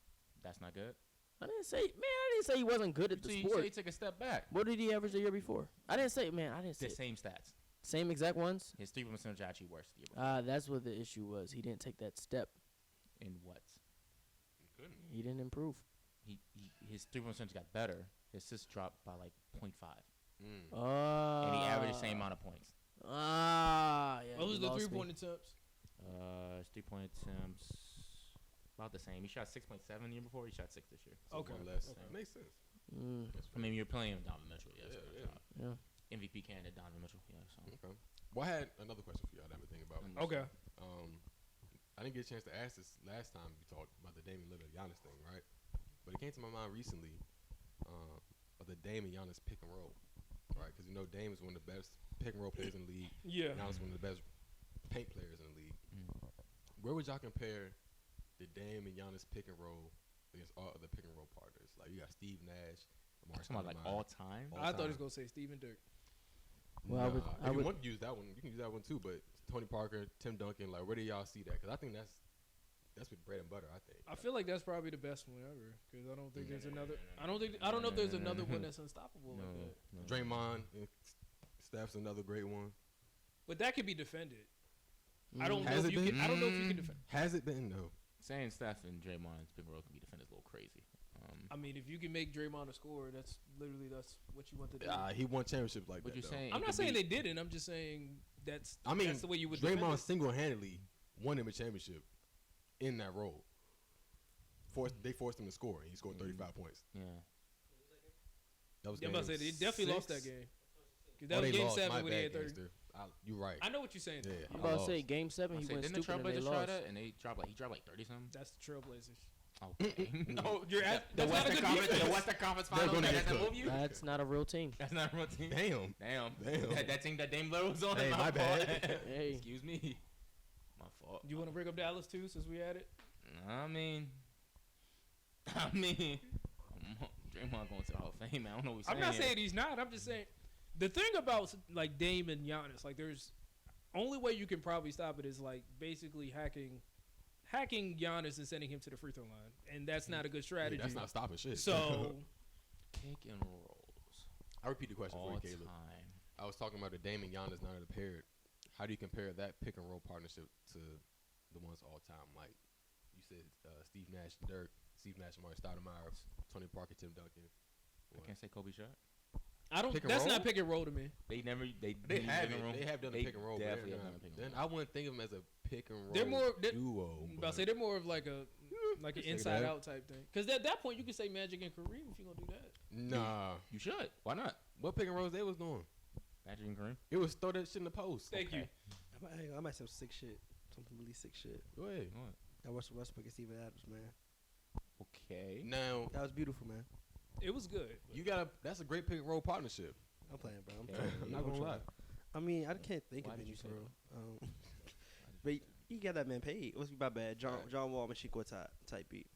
That's not good. I didn't say he wasn't good at the You sport. say he took a step back. What did he average the year before? I didn't say, I didn't say The same stats. same exact ones. His 3-point percentage actually worse the year before. That's what the issue was. He didn't take that step. In what? He didn't improve. His 3-point percentage got better. His assists dropped by like 0.5, And and he averaged the same amount of points. Yeah. What was you the lost me. 3-point attempts? His 3-point attempts about the same. He shot 6.7 the year before. He shot 6 this year. So Okay. one less. Okay. Makes sense. Mm, I mean, you're playing with Donovan Mitchell. Yes, Yeah, good yeah. job. yeah. MVP candidate Donovan Mitchell. Yeah. So. Okay. Well, I had another question for y'all that I've been thinking about. Okay. I didn't get a chance to ask this last time we talked about the Damian Lillard Giannis thing, right? But it came to my mind recently of the Dame and Giannis pick and roll, right? Because you know Dame is one of the best pick and roll players in the league. Yeah. Giannis is one of the best paint players in the league. Mm. Where would y'all compare the Dame and Giannis pick and roll against all other pick and roll partners? Like you got Steve Nash, Lamar Talking about like Stoudemire. all time. All I thought he time. was gonna say Steven Dirk. Well, I would- Nah, I if you would- want to use that one, you can use that one too. But Tony Parker, Tim Duncan, like where do y'all see that? Because I think that's with bread and butter. I think. I feel like that's probably the best one ever because I don't think there's another. I don't know if there's another one that's unstoppable like that. No. Draymond and Steph's another great one. But that could be defended. I don't know Has if it you been? can. I don't know if you can defend. Has it been? No. Saying Steph and Draymond's pick and roll can be defended is a little crazy. I mean, if you can make Draymond a scorer, that's what you want to do. He won championships like What that. you're though. saying? I'm it not could saying be- they didn't. I'm just saying that's the way you would Draymond defend it. single-handedly won him a championship in that role. They forced him to score, and he scored 35 points. Yeah. That was Yeah, I'm about to say they definitely lost that 6. game. 'Cause that was game 7 when he had 30. Gangster. You're right. I know what you're saying. though. Yeah. You I'm know, about to lost. say game 7 he went Didn't the stupid and they Trailblazers try lost. that and they dropped like 30 something? that's the Trailblazers. Okay. No, you're at. The That's not a Western good Conference, defense. the Western Conference They're Finals. gonna That get doesn't cooked. move you. That's not a real team. That's not a real team. Damn. Damn. That team that Dame Lillard was on. Hey, my my bad. fault. Hey. Excuse me. My fault. You want to bring up Dallas too, since we had it? I mean, Draymond going to the Hall of Fame, man. I don't know what I'm you're not saying. saying he's not. I'm just saying the thing about like Dame and Giannis, like there's only way you can probably stop it is like basically hacking Giannis and sending him to the free throw line, and that's not a good strategy. That's not stopping shit. So Pick and rolls I repeat the question for all you, Caleb. time. I was talking about the Dame and Giannis now that paired. How do you compare that pick and roll partnership to the ones all time? Like you said, Steve Nash, Dirk, Steve Nash, Lamar Stoudemire, Tony Parker, Tim Duncan. I can't say Kobe shot. I don't. Pick and That's roll? not pick and roll to me. They never. They have pick and roll. it. They have done a They pick and roll. But definitely they're have not- done a pick and then roll. I wouldn't think of them as a pick and roll They're duo. I'm about to but- say they're more of like an Just say inside that. out type thing. Because at that point you can say Magic and Kareem if you're gonna do that. Nah. You should. Why not? What pick and rolls they was doing? Magic and Kareem. It was throw that shit in the post. Thank you. I might say some sick shit. Something really sick shit. Go ahead. What? That Russell Westbrook and Steven Adams, man. Okay. Now That was beautiful, man. It was good. you got that's a great pick and roll partnership. I'm playing, bro. I'm Yeah. playing. I'm not gonna lie. I mean, I can't think Why of did any, you say bro. But he got that man paid. What's my bad? John Wall, Machiko type beat.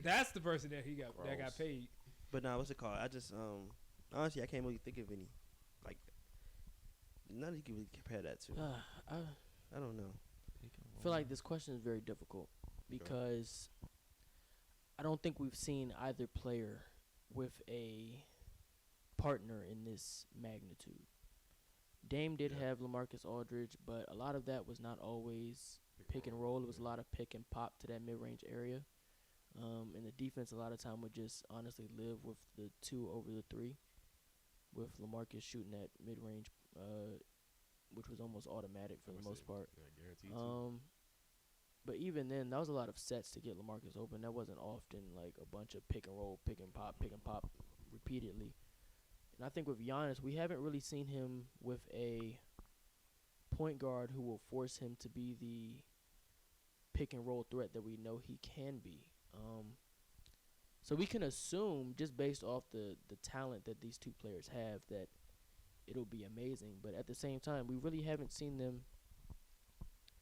That's the person that got Gross. paid. But nah, what's it called? I just honestly I can't really think of any. Like none you can really compare that to. I don't know. I feel like this question is very difficult because I don't think we've seen either player with a partner in this magnitude. Dame did have LaMarcus Aldridge, but a lot of that was not always pick and roll. It was a lot of pick and pop to that mid-range area. And the defense a lot of time would just honestly live with the 2 over the 3, with LaMarcus shooting that mid-range, which was almost automatic for the most part. Guaranteed too. But even then, that was a lot of sets to get LaMarcus open. That wasn't often like a bunch of pick and roll, pick and pop repeatedly. And I think with Giannis, we haven't really seen him with a point guard who will force him to be the pick and roll threat that we know he can be. So we can assume, just based off the talent that these two players have, that it'll be amazing. But at the same time, we really haven't seen them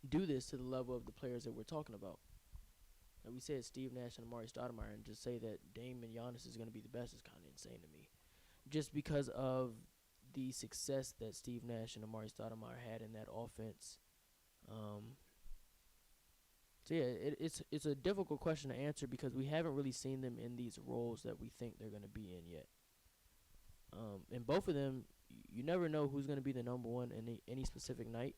do this to the level of the players that we're talking about. Like we said, Steve Nash and Amari Stoudemire, and just say that Dame and Giannis is going to be the best is kind of insane to me. Just because of the success that Steve Nash and Amari Stoudemire had in that offense. So yeah, it's a difficult question to answer because we haven't really seen them in these roles that we think they're going to be in yet. And both of them, you never know who's going to be the number one in any specific night.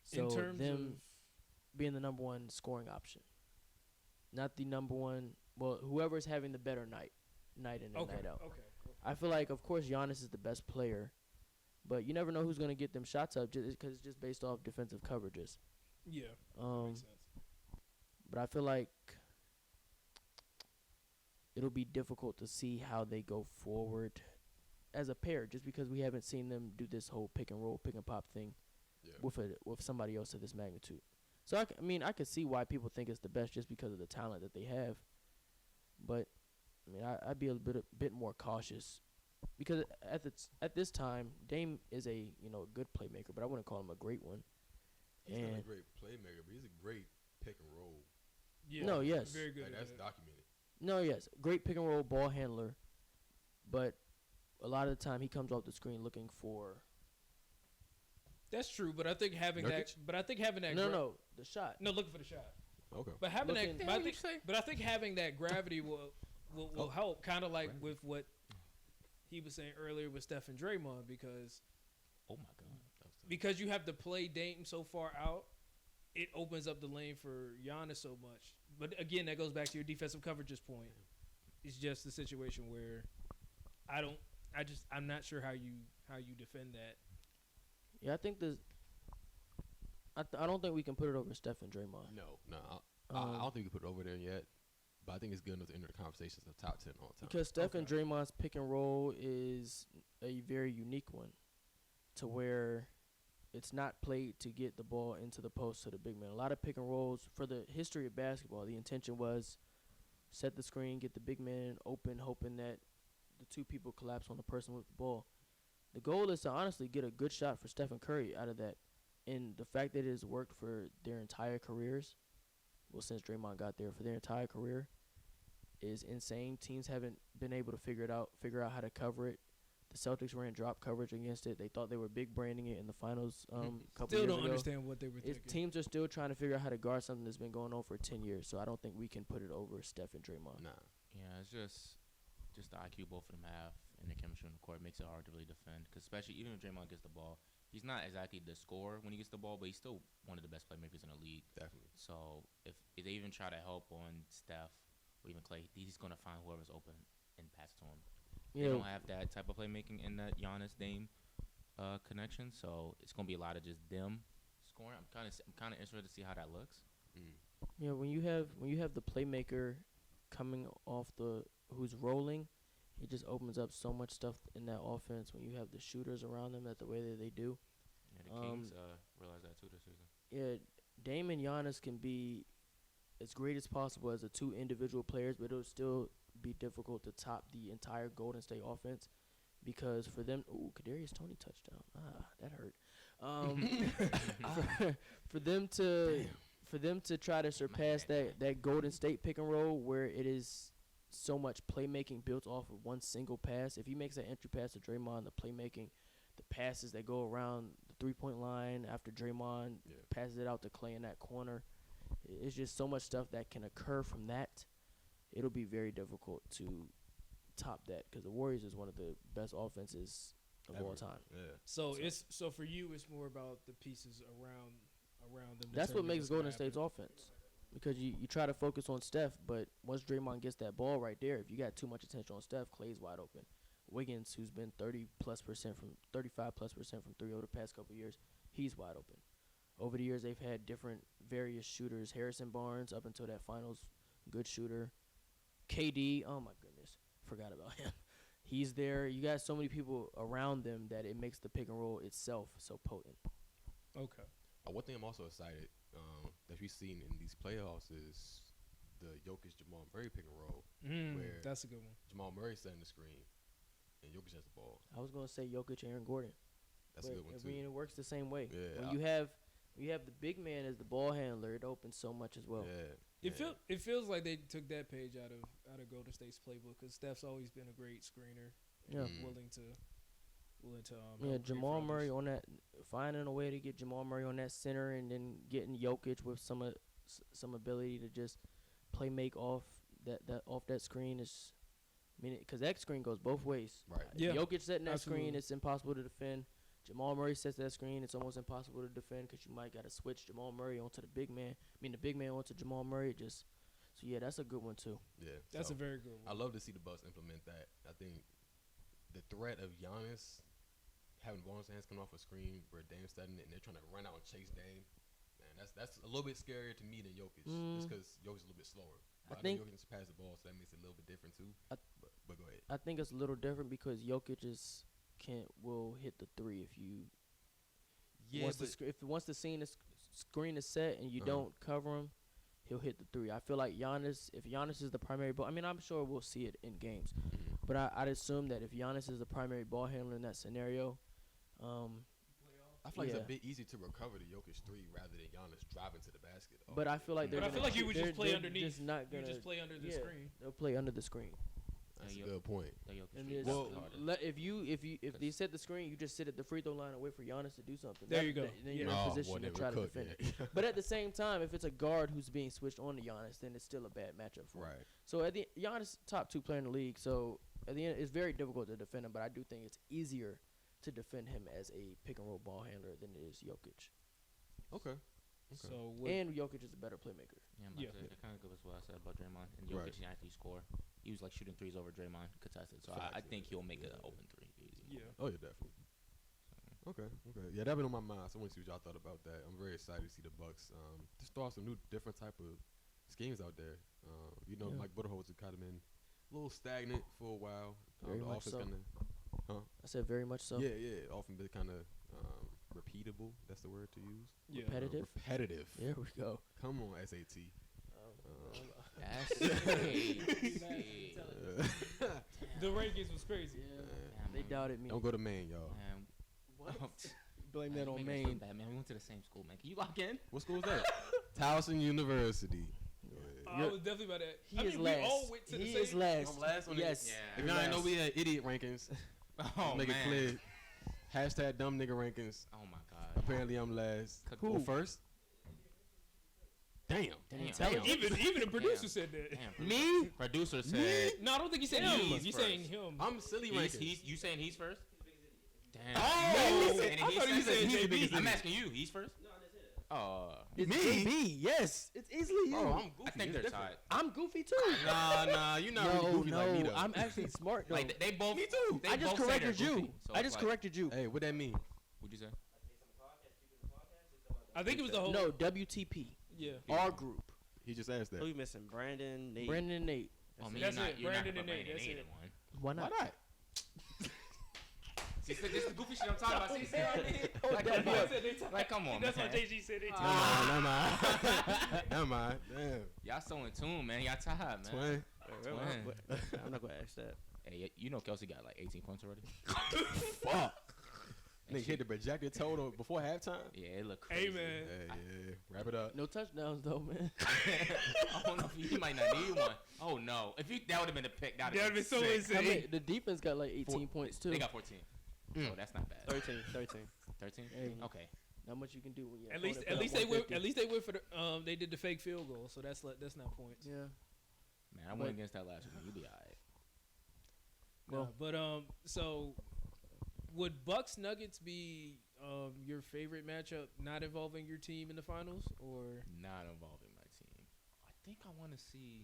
So in terms them being the number one scoring option, not the number one. Well, whoever's having the better night in and night out. Okay. I feel like, of course, Giannis is the best player, but you never know who's going to get them shots up just because it's just based off defensive coverages. Yeah. Makes sense. But I feel like it'll be difficult to see how they go forward as a pair, just because we haven't seen them do this whole pick and roll, pick and pop thing with somebody else of this magnitude. So I could see why people think it's the best just because of the talent that they have. But I mean, I'd be a bit more cautious because at this time, Dame is a good playmaker, but I wouldn't call him a great one. He's not a great playmaker, but he's a great pick and roll. Yeah. No, yes. Very good. Like, that's documented. No, yes. Great pick and roll ball handler, but a lot of the time he comes off the screen looking for. That's true, but I think having Nurkic? that. No, the shot. No, looking for the shot. Okay. But having Looking- that, but I think having that gravity will help, kind of like with what he was saying earlier with Steph and Draymond, because Oh my God. because you have to play Dayton so far out, it opens up the lane for Giannis so much. But again, that goes back to your defensive coverages point. It's just the situation where I'm not sure how you defend that. Yeah, I think I don't think we can put it over Steph and Draymond. No. I don't think we put it over there yet, but I think it's good enough to enter the conversations of top 10 all time. Because Steph and Draymond's pick and roll is a very unique one, to where it's not played to get the ball into the post to the big man. A lot of pick and rolls, for the history of basketball, the intention was set the screen, get the big man open, hoping that the two people collapse on the person with the ball. The goal is to honestly get a good shot for Stephen Curry out of that. And the fact that it has worked for their entire careers, well, since Draymond got there, for their entire career, is insane. Teams haven't been able to figure out how to cover it. The Celtics ran drop coverage against it. They thought they were big branding it in the finals couple Still years don't ago. understand what they were thinking. Teams are still trying to figure out how to guard something that's been going on for 10 years. So I don't think we can put it over Steph and Draymond. Nah. Yeah, it's just the IQ both of them have and the chemistry on the court makes it hard to really defend. Because especially even if Draymond gets the ball, he's not exactly the scorer when he gets the ball, but he's still one of the best playmakers in the league. Definitely. So if they even try to help on Steph or even Clay, he's going to find whoever's open and pass it to him. They don't have that type of playmaking in that Giannis Dame connection, so it's going to be a lot of just them scoring. I'm kind of interested to see how that looks. Yeah, when you have the playmaker coming off who's rolling, it just opens up so much stuff in that offense. When you have the shooters around them, the way that they do. Yeah, the Kings realized that too this season. Yeah, Dame and Giannis can be as great as possible as the two individual players, but it'll still be difficult to top the entire Golden State offense, because for them, Kadarius Toney touchdown. That hurt. For them to try to surpass that Golden State pick and roll, where it is so much playmaking built off of one single pass. If he makes that entry pass to Draymond, the playmaking, the passes that go around the 3-point line after Draymond passes it out to Clay in that corner, it's just so much stuff that can occur from that. It'll be very difficult to top that, because the Warriors is one of the best offenses of Ever. all time. Yeah. So for you, it's more about the pieces around them. That's what determining makes what's Golden gonna State's happen. offense. Because you try to focus on Steph, but once Draymond gets that ball right there, if you got too much attention on Steph, Clay's wide open. Wiggins, who's been 35% from three over the past couple of years, he's wide open. Over the years, they've had different various shooters. Harrison Barnes, up until that finals, good shooter. KD, oh my goodness, forgot about him. He's there. You got so many people around them that it makes the pick and roll itself so potent. Okay. One thing I'm also excited that we've seen in these playoffs is the Jokic Jamal Murray pick and roll. Where That's a good one. Jamal Murray setting the screen and Jokic has the ball. I was gonna say Jokic, Aaron Gordon. That's but a good one I too. mean, it works the same way. Yeah, When you have the big man as the ball handler, it opens so much as well. Yeah. It feels like they took that page out of Golden State's playbook because Steph's always been a great screener. And Yeah. willing to Yeah, help Jamal create Murray problems. on that, finding a way to get Jamal Murray on that center, and then getting Jokic with some ability to just play make off that screen is, I mean, because that screen goes both ways. Right. If Yeah, Jokic setting that absolutely. screen, it's impossible to defend. Jamal Murray sets that screen, it's almost impossible to defend because you might got to switch Jamal Murray onto the big man. The big man onto Jamal Murray. So yeah, that's a good one too. Yeah. That's so a very good I one. love to see the Bucks implement that. I think the threat of Giannis having the ball in his hands coming off a screen where Dame's setting it and they're trying to run out and chase Dame. Man, that's a little bit scarier to me than Jokic, just because Jokic's a little bit slower. But I think Jokic can pass the ball, so that makes it a little bit different too. But go ahead. I think it's a little different because Jokic will hit the three if you once the screen is set and you don't cover him, he'll hit the three. I feel like if Giannis is the primary ball, I mean, I'm sure we'll see it in games, but I'd assume that if Giannis is the primary ball handler in that scenario, I feel like it's a bit easy to recover the Jokic three rather than Giannis driving to the basket. But I feel like you would just play they're underneath. Just not You gonna, just play under the screen. They'll play under the screen. That's a good point. And if they set the screen, you just sit at the free throw line and wait for Giannis to do something. There you go. Then you're in a position to try to defend it. But at the same time, if it's a guard who's being switched on to Giannis, then it's still a bad matchup for him. Right. So at the Giannis top 2 player in the league. So at the end, it's very difficult to defend him. But I do think it's easier to defend him as a pick and roll ball handler than it is Jokic. Okay. So And Jokic is a better playmaker. Yeah, that kind of goes with what I said about Draymond. And Jokic can actually score. He was like shooting threes over Draymond contested. So I think he'll make an open three easy. Yeah. Oh yeah, definitely. Okay. Yeah, that been on my mind. So I want to see what y'all thought about that. I'm very excited to see the Bucks just throw out some new, different type of schemes out there. Mike Budenholzer kind of been a little stagnant for a while. Very the much offense so. I said very much so. Yeah. Often been kind of repeatable. That's the word to use. Yeah. Repetitive. There we go. Come on, SAT. The rankings was crazy. Yeah, they doubted me. Don't go to Maine, y'all. What? Blame that on Maine. Maine. Bad, man. We went to the same school, man. Can you lock in? What school is that? Towson University. I was definitely about that. He is last. We all went to the He same. is last. I'm last on Yes. If y'all didn't know we had idiot rankings, Oh, make man. it clear. Hashtag dumb nigga rankings. Oh, my God. Apparently I'm last. Who? Who first? Damn. Damn. Even the producer said that. Damn. Me? Producer said. No, I don't think he said Him. him. He's He's first. saying him. I'm silly rankings. You saying he's first? Damn. Oh! And I thought he said he's the JB. biggest I'm idiot. asking you. He's first? It's Me? JB. Yes, it's easily you. Bro, I'm goofy. I think It's they're different. tied. I'm goofy too. Nah, you're not really goofy like me though. I'm actually smart though. Like, they both. Me too. They I just both say they're corrected you. goofy, so I it's just like- corrected you. Hey, what that mean? What'd you say? I think it was the whole. No, WTP. Yeah. Our group. He just asked Who that. you missing? Brandon, Nate. Brandon and Nate. Oh, man, That's you're not, it. you're Brandon not and gonna Nate, put that's Brandon it. in one. Why not? Why not? See, this is the goofy shit I'm talking about. See what I mean? Oh, Like, that come on. was- Like, come on, That's man. what JG said. They took. Never mind. Never mind. Damn. Y'all so in tune, man. Y'all tired, man. Twin. I'm not gonna ask that. Hey, you know Kelsey got like 18 points already? Fuck. And Nigga hit the projected total before halftime. Yeah, it looked crazy. Hey man. Yeah. Wrap it up. No touchdowns though, man. I don't know if he might not need one. Oh, no. If that would have been a pick, that would have been so sick. insane. I mean, the defense got like 18 points too. They got 14. So that's not bad. 13. 13? Hey. Okay. Not much you can do when you. At least they went. At least they went for the. They did the fake field goal, so that's not points. Yeah. Man, I went against that last week. You'll be all right. Well, but so Would Bucks Nuggets be your favorite matchup, not involving your team in the finals, or Not involving my team. I think I want to see.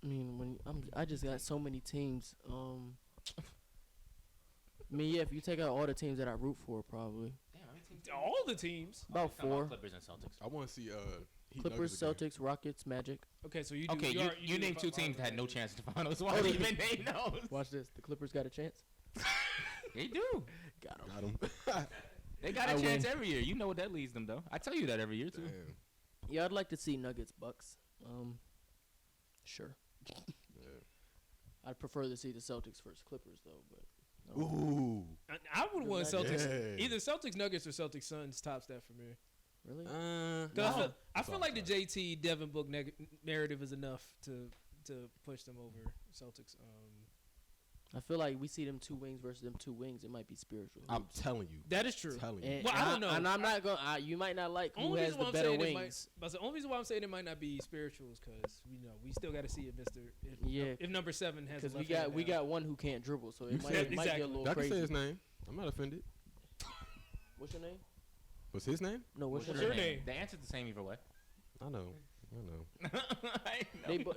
I mean, I just got so many teams. I mean, yeah, if you take out all the teams that I root for, probably Damn, how many teams? all the teams? about Talking about 4. Clippers and Celtics. I want to see Heat Clippers, Nuggets Celtics, Rockets, Magic. Okay, so you do. Okay, you you do named two fi- teams that had no chance in the finals. Why Oh, do you they- even name those? Watch this. The Clippers got a chance. They do. Got 'em. Got him. They got I a chance win. every year. You know what that leads them, though. I tell you that every year, too. Damn. Yeah, I'd like to see Nuggets, Bucks. Sure. Yeah. I'd prefer to see the Celtics versus Clippers, though. But Ooh. I would want Celtics. Yeah. Either Celtics Nuggets or Celtics Suns tops that for me. really, 'Cause I feel Sorry, like the JT Devin Book narrative is enough to push them over Celtics. I feel like we see them 2 wings versus them 2 wings. It might be spiritual. I'm telling you. That is true. Telling you. And, Well, I don't know. And I'm not going. You might not like who Only has reason the why I'm better saying it wings. but the only reason why I'm saying it might not be spiritual is because we still got to see if Yeah. if number 7 has. Because a we left hand got we down. got one who can't dribble, so You it might, said- it might get a Exactly. little I can say crazy. his name. I'm not offended. What's your name? What's his name? No, what's What's your your name? name? The answer's the same either way. I know. I know.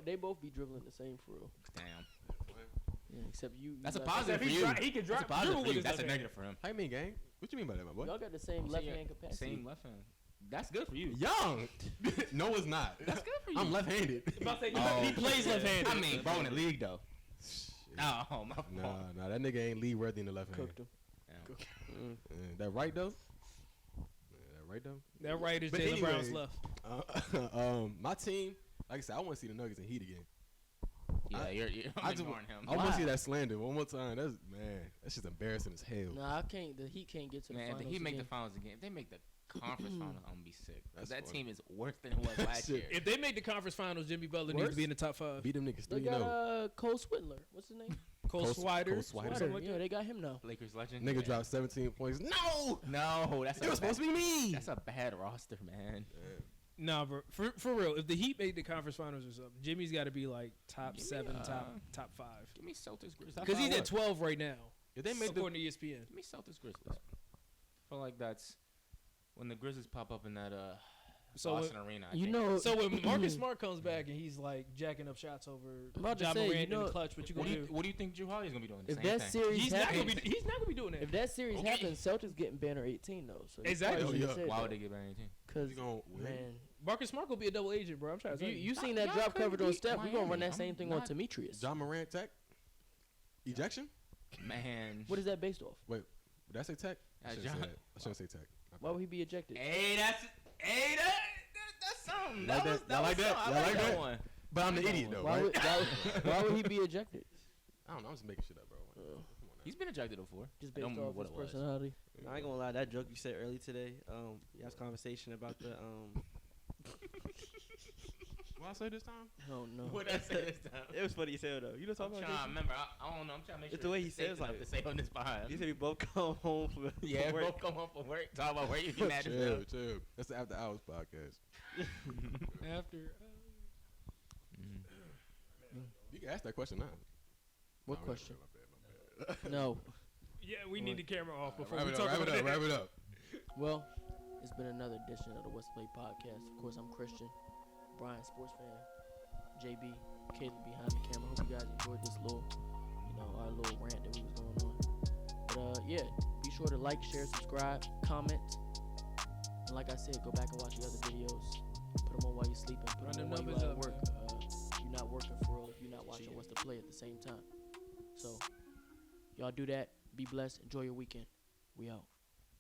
They both be dribbling the same for real. Damn. Yeah, except you. That's a you positive for He you. he can That's drop a positive dribble for with you. his That's a left hand. negative for him. How you mean, gang? What you mean by that, my boy? Y'all got the same left hand capacity. Same left hand. That's good for you. Young. No, it's not. That's good for you. I'm left-handed. About to say, Oh, he plays shit. left-handed. I mean, bro, in the league though. Oh, my fault. Nah, that nigga ain't lead worthy in the left hand. Cooked him. Damn. That right though? That right though? That right is But Jalen Brown's anyway, left. My team, like I said, I want to see the Nuggets and Heat again. Yeah, you're I I'm just ignoring him. I want to Why? see that slander one more time. That's that's just embarrassing as hell. Nah, I can't. The Heat can't get to the Man, finals. if he make the again. finals again, if they make the conference finals, I'm gonna be sick. 'Cause That's that funny. team is worse than it was last Shit. year. If they make the conference finals, Jimmy Butler needs Worse? to be in the top 5. Beat them niggas They 3-0. got Cole Swindler. What's his name? Cole Cole Swider. Swider. something like Yeah, that. they got him now. Lakers legend. Nigga Yeah. dropped 17 points. No, No, that's it was supposed to be me. That's a bad roster, man. Nah, bro. For real, if the Heat make the conference finals or something, Jimmy's got to be like top Give me, 7, uh, top 5. Give me Celtics Grizzlies. Because he's at 12 right now. If they make the according to ESPN. Give me Celtics Grizzlies. I feel like that's when the Grizzlies pop up in that So Boston arena. I You think. know. So when Marcus Smart comes back and he's like jacking up shots over I'm about to John say, Morant you in know, the clutch, what you What gonna do you do? What do you think Jrue Holiday is gonna be doing? The if same that thing. series He's not gonna happens, be. He's not gonna be doing that. if that series Okay. happens, Celtics getting banner 18 though. So Exactly. Oh, yeah. Why would they get better than 18? Because You gonna win? man, Marcus Smart will be a double agent, bro. I'm trying to tell you you. seen that y'all drop couldn't coverage on beat Steph? We gonna run Miami. that same I'm thing on not- Demetrius. John Morant tech ejection. Man. What is that based off? Did I say tech? I Uh, shouldn't John- say that. I shouldn't say tech. My Why bad. would he be ejected? Hey, that's something. Like that? Y'all like that? I Y'all like like that that? one. But I'm the idiot though, Why right? why would he be ejected? I don't know. I'm just making shit up, bro. Come on now. He's been ejected before. Just I don't based remember off what his it was. personality. I ain't gonna lie, that joke you said early today, y'all's conversation about the What I say this time? Oh no. What did I say this time? it was funny as hell though. You know what I'm I'm trying talking to about? remember. I don't know. I'm trying to make sure It's the way he it's safe says, enough like- to say on this behind. You said we both come home from Yeah, from work. both come home from work. Talk about where you be mad as Chill, hell. chill. That's the After Hours podcast. After. You can ask that question now. What Nah, question? my bad. No. Yeah, we need the camera off before Wrap we it talk up, wrap about it up, that. wrap it up. Well, it's been another edition of the West Play Podcast. Of course, I'm Christian, Brian, SportsFan, JB, Caleb behind the camera. Hope you guys enjoyed this little, our little rant that we was going on. But yeah, be sure to like, share, subscribe, comment, and like I said, go back and watch the other videos. Put them on while you're sleeping. Put Run them them on while numbers you're at up, work. man. If you're not working for real, if you're not watching What's the Play at the same time. So, y'all do that. Be blessed. Enjoy your weekend. We out.